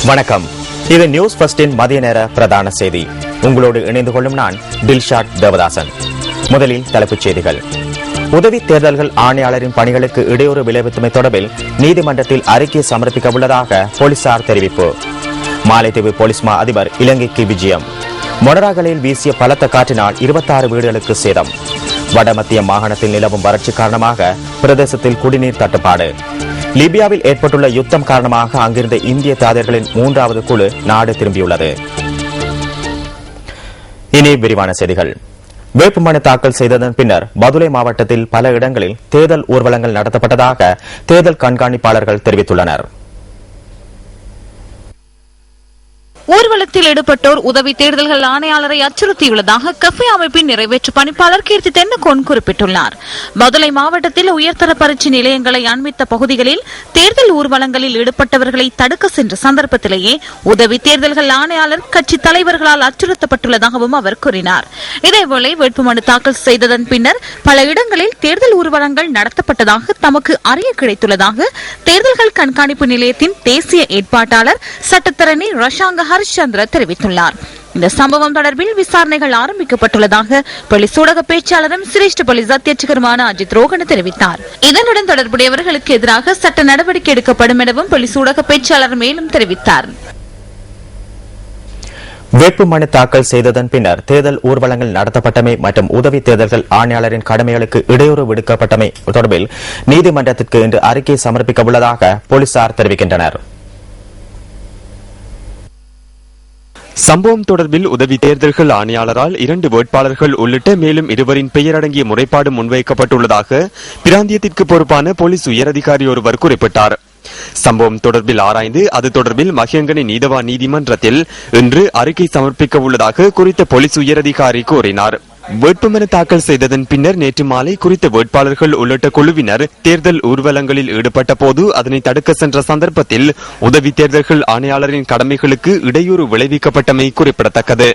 வணக்கம். இது நியூஸ் ஃபர்ஸ்டின் மதிய நேர பிரதான செய்தி. உங்களோடு இணைந்து கொள்ளும் நான் டில்ஷாட் தேவதாசன். முதலில் தலைப்புச் செய்திகள். உதவி தேர்தல்கள் ஆணையாளரின் பணிகளுக்கு இடையூறு விளைவித்தமை தொடர்பில் நீதிமன்றத்தில் அறிக்கை சமர்ப்பிக்க உள்ளதாக போலீசார் தெரிவிப்பு. மாலைத்தீவு போலீஸ் மா அதிபர் இலங்கைக்கு விஜயம். மொனராகலையில் வீசிய பலத்த காற்றினால் 26 வீடுகளுக்கு சேதம். வடமத்திய மாகாணத்தில் நிலவும் வறட்சி காரணமாக பிரதேசத்தில் குடிநீர் தட்டுப்பாடு. லிபியாவில் ஏற்பட்டுள்ள யுத்தம் காரணமாக அங்கிருந்த இந்திய தாதியர்களின் 3வது குழு நாடு திரும்பியுள்ளது. இனி விரிவான செய்திகள். வேட்புமனு தாக்கல் செய்ததன் பின்னர் பதுளை மாவட்டத்தில் பல இடங்களில் தேர்தல் ஊர்வலங்கள் நடத்தப்பட்டதாக தேர்தல் கண்காணிப்பாளர்கள் தெரிவித்துள்ளனர். ஊர்வலத்தில் ஈடுபட்டோர் உதவி தேர்தல்கள் ஆணையாளரை அச்சுறுத்தியுள்ளதாக கஃபே அமைப்பின் நிறைவேற்று பணிப்பாளர் கீர்த்தி தென்னகோன் குறிப்பிட்டுள்ளார். மதுரை மாவட்டத்தில் உயர்தர பரீட்சை நிலையங்களை அண்மித்த பகுதிகளில் தேர்தல் ஊர்வலங்களில் ஈடுபட்டவர்களை தடுக்க சென்ற சந்தர்ப்பத்திலேயே உதவி தேர்தல்கள் ஆணையாளர் கட்சி தலைவர்களால் அச்சுறுத்தப்பட்டுள்ளதாகவும் அவர் கூறினார். இதேவேளை வேட்புமனு தாக்கல் செய்ததன் பின்னர் பல இடங்களில் தேர்தல் ஊர்வலங்கள் நடத்தப்பட்டதாக தமக்கு அறிய கிடைத்துள்ளதாக தேர்தல்கள் கண்காணிப்பு நிலையத்தின் தேசிய ஏற்பாட்டாளர் சட்டத்தரணி ரஷாங்க ஹரிச்சந்திர தெரிவித்துள்ளார். இந்த சம்பவம் தொடர்பில் விசாரணைகள் ஆரம்பிக்கப்பட்டுள்ளதாக போலீஸ் ஊடக பேச்சாளரும் சிரேஷ்ட போலீஸ் அத்தியட்சகருமான அஜித் ரோகன் தெரிவித்தார். இதனுடன் தொடர்புடையவர்களுக்கு எதிராக சட்ட நடவடிக்கை எடுக்கப்படும் எனவும் போலீஸ் ஊடக பேச்சாளர் மேலும் தெரிவித்தார். வேட்புமனு தாக்கல் செய்ததன் பின்னர் தேர்தல் ஊர்வலங்கள் நடத்தப்பட்டமை மற்றும் உதவி தேர்தல்கள் ஆணையாளரின் கடமைகளுக்கு இடையூறு விடுக்கப்பட்டமை தொடர்பில் நீதிமன்றத்திற்கு இன்று அறிக்கை சமர்ப்பிக்க உள்ளதாக போலீசார் தெரிவிக்கின்றனர். சம்பவம் தொடர்பில் உதவி தேர்தல்கள் ஆணையாளரால் 2 வேட்பாளர்கள் உள்ளிட்ட மேலும் 2 பெயரடங்கிய முறைப்பாடு முன்வைக்கப்பட்டுள்ளதாக பிராந்தியத்திற்கு பொறுப்பான போலீஸ் உயரதிகாரி ஒருவர் குறிப்பிட்டார். சம்பவம் தொடர்பில் ஆராய்ந்து அது தொடர்பில் மகியங்கனி நீதவான் நீதிமன்றத்தில் இன்று அறிக்கை சமர்ப்பிக்க உள்ளதாக குறித்த போலீஸ் உயரதிகாரி கூறினார். வேட்புமனு தாக்கல் செய்ததன் பின்னர் நேற்று மாலை குறித்த வேட்பாளர்கள் உள்ளிட்ட குழுவினர் தேர்தல் ஊர்வலங்களில் ஈடுபட்ட போது அதனை தடுக்க சென்ற சந்தர்ப்பத்தில் உதவி தேர்தல்கள் ஆணையாளரின் கடமைகளுக்கு இடையூறு விளைவிக்கப்பட்டமை குறிப்பிடத்தக்கது.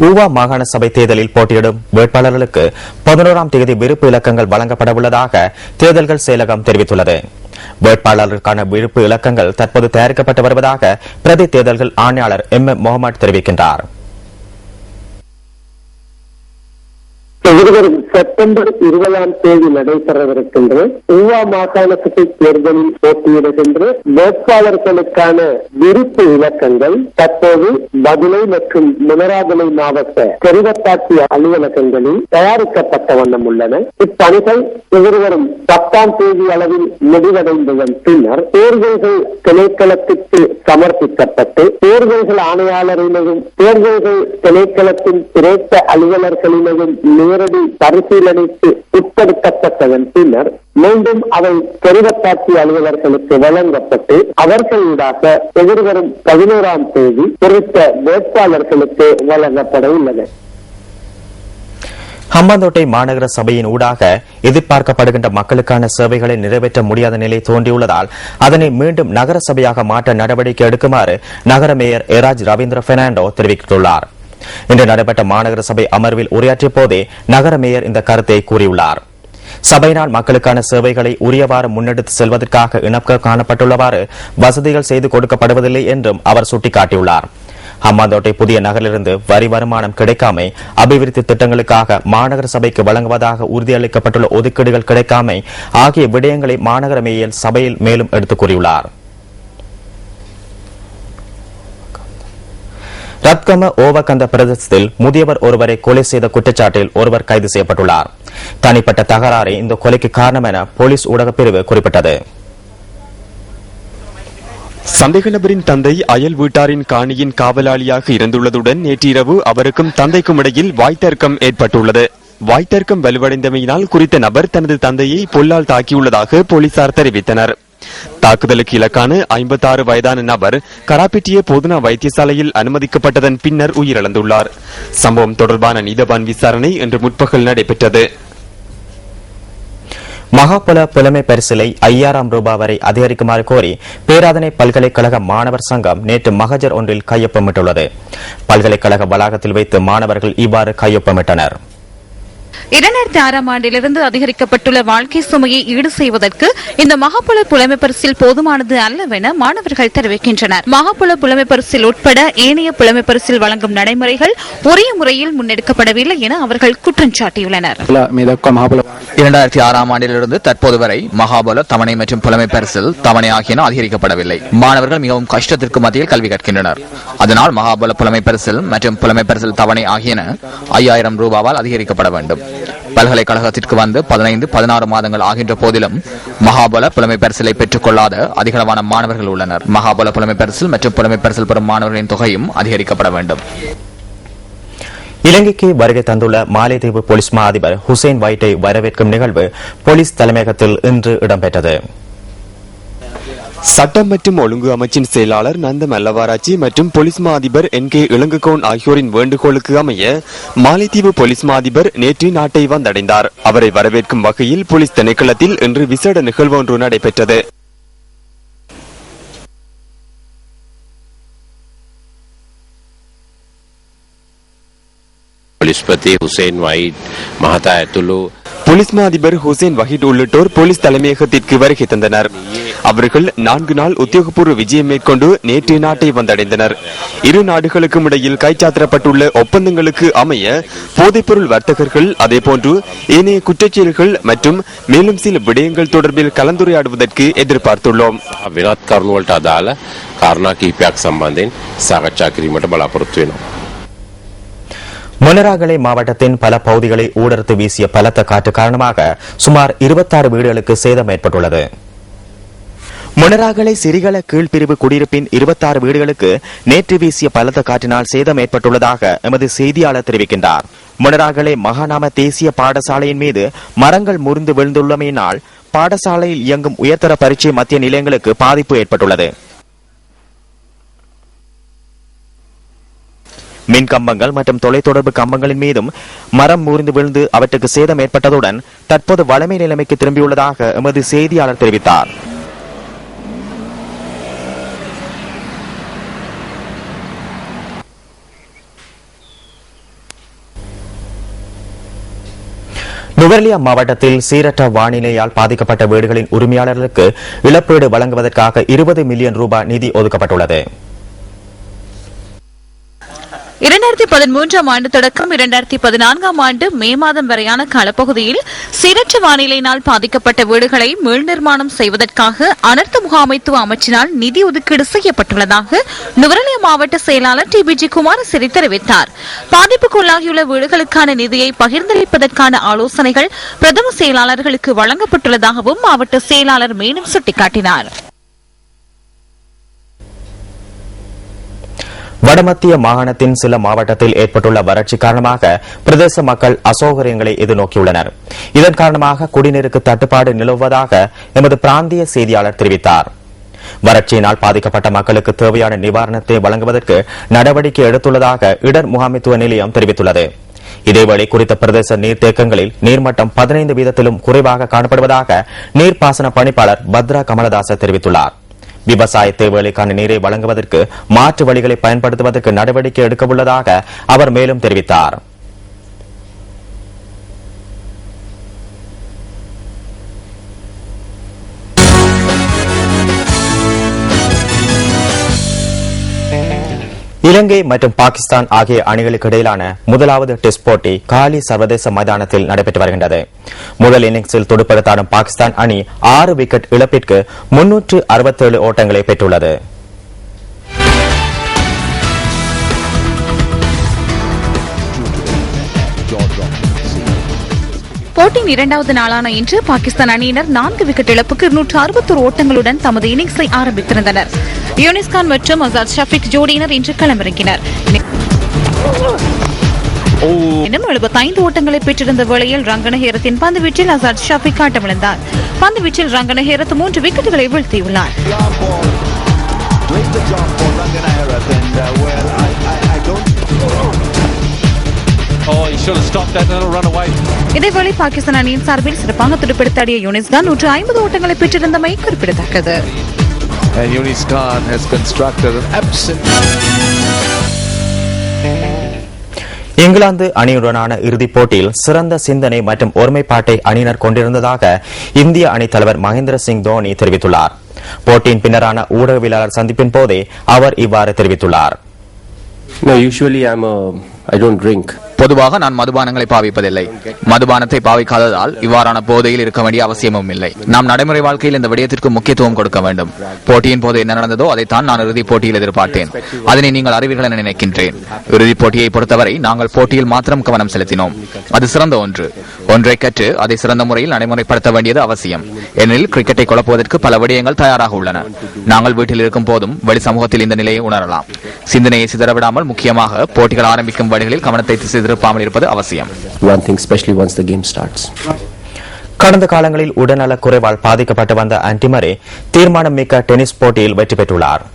ஊவா மாகாண சபை தேர்தலில் போட்டியிடும் வேட்பாளர்களுக்கு 11ஆம் தேதி விருப்பு இலக்கங்கள் வழங்கப்பட உள்ளதாக தேர்தல்கள் செயலகம் தெரிவித்துள்ளது. வேட்பாளர்களுக்கான விருப்பு இலக்கங்கள் தற்போது தயாரிக்கப்பட்டு வருவதாக பிரதி தேர்தல்கள் ஆணையாளர் எம் முகமது தெரிவிக்கின்றார். எதிர்வரும் செப்டம்பர் 20ஆம் தேதி நடைபெறவிருக்கின்ற ஊவா மாகாண சபை தேர்தலில் போட்டியிடுகின்ற வேட்பாளர்களுக்கான விருப்பு இலக்கங்கள் தற்போது பதுளை மற்றும் மொனராகலை மாவட்ட தெரிவத்தாட்சி அலுவலகங்களில் தயாரிக்கப்பட்ட வண்ணம் உள்ளன. இப்பணிகள் எதிர்வரும் 10ஆம் தேதி அளவில் முடிவடைந்ததன் பின்னர் தேர்தல்கள் திணைக்களத்திற்கு சமர்ப்பிக்கப்பட்டு தேர்தல்கள் ஆணையாளரினதும் தேர்தல்கள் திணைக்களத்தின் திரைத்த அலுவலர்களினதும் நேரடி பரிசீலனைக்கு உட்படுத்தப்பட்டதன் பின்னர் மீண்டும் அவை தெரிவத்தாட்சி அலுவலர்களுக்கு வழங்கப்பட்டு அவர்களூடாக எதிர்வரும் 11ஆம் தேதி குறித்த வேட்பாளர்களுக்கு வழங்கப்பட உள்ளன. ஹம்பாந்தோட்டை மாநகர சபையின் ஊடாக எதிர்பார்க்கப்படுகின்ற மக்களுக்கான சேவைகளை நிறைவேற்ற முடியாத நிலை தோன்றியுள்ளதால் அதனை மீண்டும் நகர சபையாக மாற்ற நடவடிக்கை எடுக்குமாறு நகர மேயர் எராஜ் ரவீந்திர பெர்னாண்டோ தெரிவித்துள்ளார். இன்று நடைபெற்ற மாநகர சபை அமர்வில் உரையாற்றிய போதே நகர மேயர் இந்த கருத்தை கூறியுள்ளார். சபையினால் மக்களுக்கான சேவைகளை உரியவாறு முன்னெடுத்து செல்வதற்காக இணக்க காணப்பட்டுள்ளவாறு வசதிகள் செய்து கொடுக்கப்படுவதில்லை என்றும் அவர் சுட்டிக்காட்டியுள்ளார். ஹம்பாந்தோட்டை புதிய நகரிலிருந்து வரி வருமானம் கிடைக்காமை, அபிவிருத்தி திட்டங்களுக்காக மாநகர சபைக்கு வழங்குவதாக உறுதியளிக்கப்பட்டுள்ள ஒதுக்கீடுகள் கிடைக்காமை ஆகிய விடயங்களை மாநகர மேயர் சபையில் மேலும் எடுத்துக் கூறியுள்ளார். ரத்கம ஓவகந்த பிரதேசத்தில் முதியவர் ஒருவரை கொலை செய்த குற்றச்சாட்டில் ஒருவர் கைது செய்யப்பட்டுள்ளார். தனிப்பட்ட தகராறே இந்த கொலைக்கு காரணம் என போலீஸ் ஊடக பிரிவு குறிப்பிட்டது. சந்தேக நபரின் தந்தை அயல் வீட்டாரின் காணியின் காவலாளியாக இருந்துள்ளதுடன் நேற்றிரவு அவருக்கும் தந்தைக்கும் இடையில் வாய்த்தர்க்கம் ஏற்பட்டுள்ளது. வாய்த்தர்க்கம் வலுவடைந்தமையினால் குறித்த நபர் தனது தந்தையை பொல்லால் தாக்கியுள்ளதாக போலீசார் தெரிவித்தனர். தாக்குதலுக்கு இலக்கான 56 வயதான நபர் கராப்பிட்டிய போதனா வைத்தியசாலையில் அனுமதிக்கப்பட்டதன் பின்னர் உயிரிழந்துள்ளார். சம்பவம் தொடர்பான நீதவான் விசாரணை இன்று முற்பகல் நடைபெற்றது. மகாபல புலமை பரிசிலை 5000 ரூபாய் வரை அதிகரிக்குமாறு கோரி பேராதனை பல்கலைக்கழக மாணவர் சங்கம் நேற்று மகஜர் ஒன்றில் கையொப்பமிட்டுள்ளது. பல்கலைக்கழக வளாகத்தில் வைத்து மாணவர்கள் இவ்வாறு கையொப்பமிட்டனர். 2006ஆம் ஆண்டிலிருந்து அதிகரிக்கப்பட்டுள்ள வாழ்க்கை சுமையை ஈடு செய்வதற்கு இந்த மகாபல புலமை பரிசில் போதுமானது அல்லவென மாணவர்கள் தெரிவிக்கின்றனர். மகாபல புலமை பரிசில் உட்பட ஏனைய புலமை பரிசில் வழங்கும் நடைமுறைகள் உரிய முறையில் முன்னெடுக்கப்படவில்லை என அவர்கள் குற்றம் சாட்டியுள்ளனர். 2006ஆம் ஆண்டிலிருந்து தற்போது வரை மகாபல தவணை மற்றும் புலமை பரிசில் தவணை ஆகியன அதிகரிக்கப்படவில்லை. மாணவர்கள் மிகவும் கஷ்டத்திற்கு மத்தியில் கல்வி கற்கின்றனர். அதனால் மகாபல புலமை பரிசில் மற்றும் புலமை பரிசில் தவணை ஆகியன 5000 ரூபாவால் அதிகரிக்கப்பட வேண்டும். பல்கலைக்கழகத்திற்கு வந்து 15-16 மாதங்கள் ஆகின்ற போதிலும் மகாபல புலமை பரிசிலை பெற்றுக் கொள்ளாத அதிகளவான மாணவர்கள் உள்ளனர். மகாபல புலமை பரிசில் மற்றும் புலமை பரிசில் பெறும் மாணவர்களின் தொகையும் அதிகரிக்கப்பட வேண்டும். இலங்கைக்கு வருகை தந்துள்ள மாலைதீவு போலீஸ் மா அதிபர் ஹுசைன் வைட்டை வரவேற்கும் நிகழ்வு போலீஸ் தலைமையகத்தில் இன்று இடம்பெற்றது. சட்டம் மற்றும் ஒழுங்கு அமைச்சின் செயலாளர் நந்த மல்லவாராச்சி மற்றும் போலீஸ் மா அதிபர் NK இளங்குகோன் ஆகியோரின் வேண்டுகோளுக்கு அமைய மாலைதீவு போலீஸ் மா அதிபர் நேற்று நாட்டை வந்தடைந்தார். அவரை வரவேற்கும் வகையில் போலீஸ் திணைக்களத்தில் இன்று விசேட நிகழ்வு ஒன்று நடைபெற்றது. पोलिसपती हुसैन वाहिद महता ඇතුළු போலீஸ் மா அதிபர் ஹுசைன் வஹீட் உள்ளிட்டோர் போலீஸ் தலைமையகத்திற்கு வருகை தந்தனர். அவர்கள் 4 நாள் உத்தியோகபூர்வ விஜயம் மேற்கொண்டு நேற்று நாட்டை வந்தடைந்தனர். இரு நாடுகளுக்கும் இடையில் கைச்சாத்திடப்பட்டுள்ள ஒப்பந்தங்களுக்கு அமைய போதைப்பொருள் வர்த்தகர்கள் அதேபோன்று ஏனைய குற்றச்செயல்கள் மற்றும் மேலும் சில விடயங்கள் தொடர்பில் கலந்துரையாடுவதற்கு எதிர்பார்த்துள்ளோம். වෙනත් කරුණු වලට අදාළ කාරණා කිහිපයක් සම්බන්ධයෙන් සාකච්ඡා කිරීමට බලාපොරොත්තු වෙනවා. மொனராகலை மாவட்டத்தின் பல பகுதிகளை ஊடறுத்து வீசிய பலத்த காற்று காரணமாக சுமார் 26 வீடுகளுக்கு சேதம் ஏற்பட்டுள்ளது. மொனராகலை சிறிகள கீழ்பிரிவு குடியிருப்பின் 26 வீடுகளுக்கு நேற்று வீசிய பலத்த காற்றினால் சேதம் ஏற்பட்டுள்ளதாக எமது செய்தியாளர் தெரிவிக்கின்றார். மொனராகலை மகாநாம தேசிய பாடசாலையின் மீது மரங்கள் முறிந்து விழுந்துள்ளமையினால் பாடசாலையில் இயங்கும் உயர்தர பரீட்சை மத்திய நிலையங்களுக்கு பாதிப்பு ஏற்பட்டுள்ளது. மின் கம்பங்கள் மற்றும் தொலைத்தொடர்பு கம்பங்களின் மீதும் மரம் முறிந்து விழுந்து அவற்றுக்கு சேதம் ஏற்பட்டதுடன் தற்போது வளமை நிலைமைக்கு திரும்பியுள்ளதாக எமது செய்தியாளர் தெரிவித்தார். நுவரெலியா மாவட்டத்தில் சீரற்ற வானிலையால் பாதிக்கப்பட்ட வீடுகளின் உரிமையாளர்களுக்கு இழப்பீடு வழங்குவதற்காக 20 மில்லியன் ரூபாய் நிதி ஒதுக்கப்பட்டுள்ளது. 2013ஆம் ஆண்டு தொடக்கம் 2014ஆம் ஆண்டு மே மாதம் வரையான காலப்பகுதியில் சீரற்ற வானிலையினால் பாதிக்கப்பட்ட வீடுகளை மீள் நிர்மாணம் செய்வதற்காக அனர்த்த முகாமைத்துவ அமைச்சினால் நிதி ஒதுக்கீடு செய்யப்பட்டுள்ளதாக நுவரெலியா மாவட்ட செயலாளர் TBG குமாரசிறி தெரிவித்தார். பாதிப்புக்குள்ளாகியுள்ள வீடுகளுக்கான நிதியை பகிர்ந்தளிப்பதற்கான ஆலோசனைகள் பிரதம செயலாளர்களுக்கு வழங்கப்பட்டுள்ளதாகவும் மாவட்ட செயலாளர் மேலும் சுட்டிக்காட்டினார். வடமத்திய மாகாணத்தின் சில மாவட்டத்தில் ஏற்பட்டுள்ள வறட்சி காரணமாக பிரதேச மக்கள் அசௌகரியங்களை எதிர்நோக்கியுள்ளனர். இதன் காரணமாக குடிநீருக்கு தட்டுப்பாடு நிலவுவதாக எமது பிராந்திய செய்தியாளர் தெரிவித்தார். வறட்சியினால் பாதிக்கப்பட்ட மக்களுக்கு தேவையான நிவாரணத்தை வழங்குவதற்கு நடவடிக்கை எடுத்துள்ளதாக இடர் முகாமைத்துவ நிலையம் தெரிவித்துள்ளது. இதேவேளை குறித்த பிரதேச நீர்த்தேக்கங்களில் நீர்மட்டம் 15 வீதத்திலும் குறைவாக காணப்படுவதாக நீர்ப்பாசன பணிப்பாளர் பத்ரா கமலதாச தெரிவித்துள்ளார். விவசாய தேவைகளுக்கான நீரை வழங்குவதற்கு மாற்று வழிகளை பயன்படுத்துவதற்கு நடவடிக்கை எடுக்க உள்ளதாக அவர் மேலும் தெரிவித்தார். இலங்கை மற்றும் பாகிஸ்தான் ஆகிய அணிகளுக்கு இடையிலான முதலாவது டெஸ்ட் போட்டி காலி சர்வதேச மைதானத்தில் நடைபெற்று வருகின்றது. முதல் இன்னிங்ஸில் துடுப்படுத்தாடும் பாகிஸ்தான் அணி 6 விக்கெட் இழப்பிற்கு 367 ஓட்டங்களை பெற்றுள்ளது. போட்டியின் 2வது நாளான இன்று பாகிஸ்தான் அணியினர் 4 விக்கெட் இழப்புக்கு 261 ஓட்டங்களுடன் தமது இன்னிங்ஸை ஆரம்பித்திருந்தனர். யூனிஸ் கான் மற்றும் அசாத் ஷஃபிக் ஜோடியினர் இன்று களமிறங்கினர். 75 ஓட்டங்களை பெற்றிருந்த வேளையில் ரங்கனஹேரத்தின் பந்துவீச்சில் அசாத் ஷஃபிக் ஆட்டமிழந்தார். பந்துவீச்சில் ரங்கனஹேரத் 3 விக்கெட்டுகளை வீழ்த்தியுள்ளார். இதேவேளை பாகிஸ்தான் அணியின் சார்பில் சிறப்பாக துடுப்படுத்தாடிய யூனிஸ் கான் 150 ஓட்டங்களை பெற்றிருந்தமை குறிப்பிடத்தக்கது. இங்கிலாந்து அணியுடனான இறுதிப் போட்டியில் சிறந்த சிந்தனை மற்றும் ஒருமைப்பாட்டை அணியினர் கொண்டிருந்ததாக இந்திய அணித் தலைவர் மகேந்திர சிங் தோனி தெரிவித்துள்ளார். போட்டியின் பின்னரான ஊடகவியலாளர் சந்திப்பின் போதே அவர் இவ்வாறு தெரிவித்துள்ளார். I don't drink. பொதுவாக நான் மதுபானங்களை பாவிப்பதில்லை. மதுபானத்தை பாவிக்காததால் இவ்வாறான போதையில் இருக்க வேண்டிய அவசியமும் இல்லை. நாம் நடைமுறை வாழ்க்கையில் இந்த விடயத்திற்கு முக்கியத்துவம் கொடுக்க வேண்டும். போட்டியின் போது என்ன நடந்ததோ அதைத்தான் நான் இறுதிப் போட்டியில் எதிர்பார்த்தேன். அதனை நீங்கள் அறிவீர்கள் என நினைக்கின்றேன். இறுதிப் போட்டியை பொறுத்தவரை நாங்கள் போட்டியில் மாத்திரம் கவனம் செலுத்தினோம். அது சிறந்த ஒன்றை கற்று அதை சிறந்த முறையில் நடைமுறைப்படுத்த வேண்டியது அவசியம். ஏனெனில் கிரிக்கெட்டை குழப்புவதற்கு பல விடயங்கள் தயாராக உள்ளன. நாங்கள் வீட்டில் இருக்கும் போதும் வெளி சமூகத்தில் இந்த நிலையை உணரலாம். சிந்தனையை சிதறவிடாமல் முக்கியமாக போட்டிகள் ஆரம்பிக்கும் வழிகளில் கவனத்தை திருப்பாமல் இருப்பது அவசியம். One thing, especially once the game starts. கடந்த காலங்களில் உடல்நலக் குறைவால் பாதிக்கப்பட்டு வந்த ஆன்டி மரே தீர்மானம் மிக்க டென்னிஸ் போட்டியில் வெற்றி பெற்றுள்ளார்.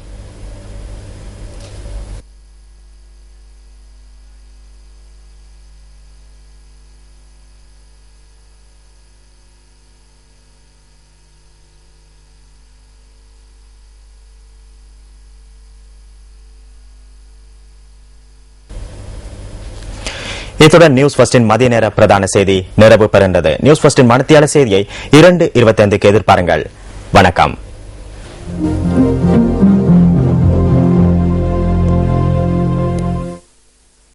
இத்துடன் நியூஸ் ஃபர்ஸ்டின் மதிய நேர பிரதான செய்தி நிறைவு பெறுகின்றது. நியூஸ் ஃபர்ஸ்டின் மணித்தியால செய்தியை 2:25க்கு எதிர்பாருங்கள். வணக்கம்.